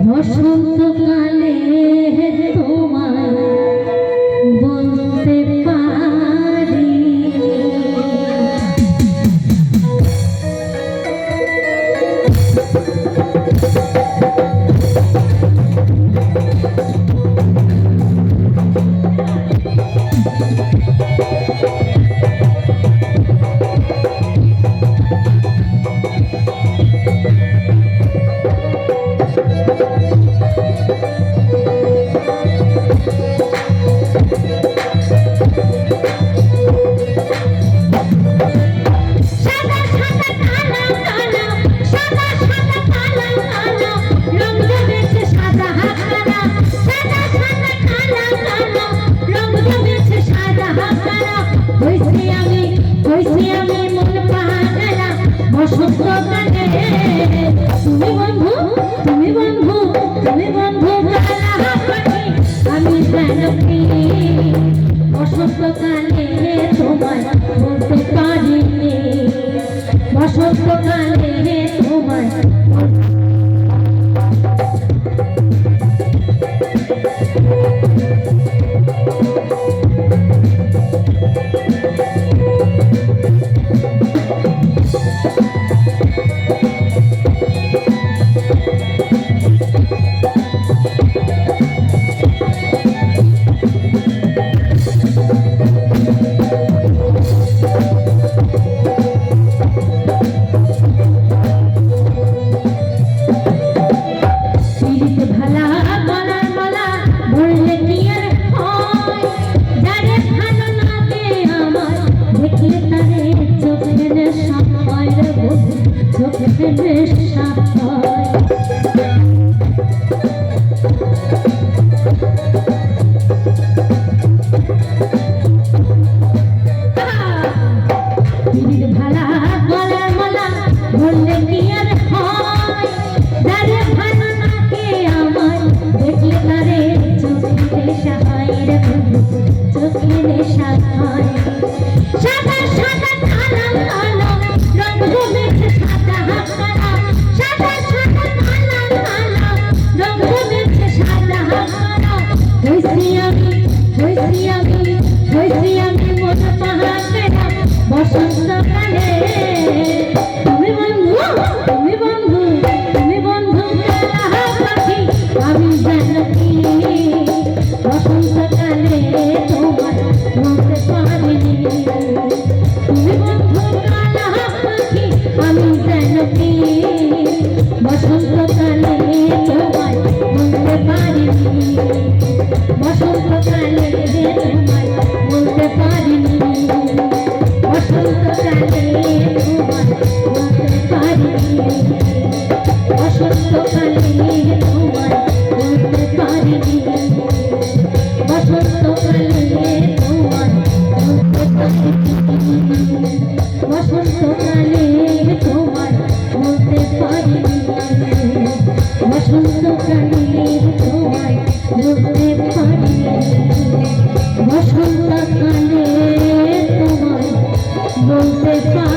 বসন্তকালে তোমায় বলতে পারি তুমি বন্ধু কালা পাখি আমি জানি বসন্তকালে তোমায় বলতে পারিনি বসন্তকালে তোমায় বসন্তকালে তুমি বন্ধু কালা পাখি আমি জানি বসন্তকালে তোমায় বলতে পারিনি তুমি বন্ধু কালা পাখি আমি জানি বসন্তকালে তোমায় বলতে পারিনি বসন্তকালে তোমায় বলতে পারিনি বসন্তকালে তোমায় বলতে পারিনি বসন্তকালে তোমায় বলতে পারিনি বসন্তকালে তোমায় বলতে পারিনি বসন্তকালে তোমায় বলতে পারিনি বসন্তকালে তোমায় বলতে পারিনি বসন্তকালে তোমায় বলতে পারি।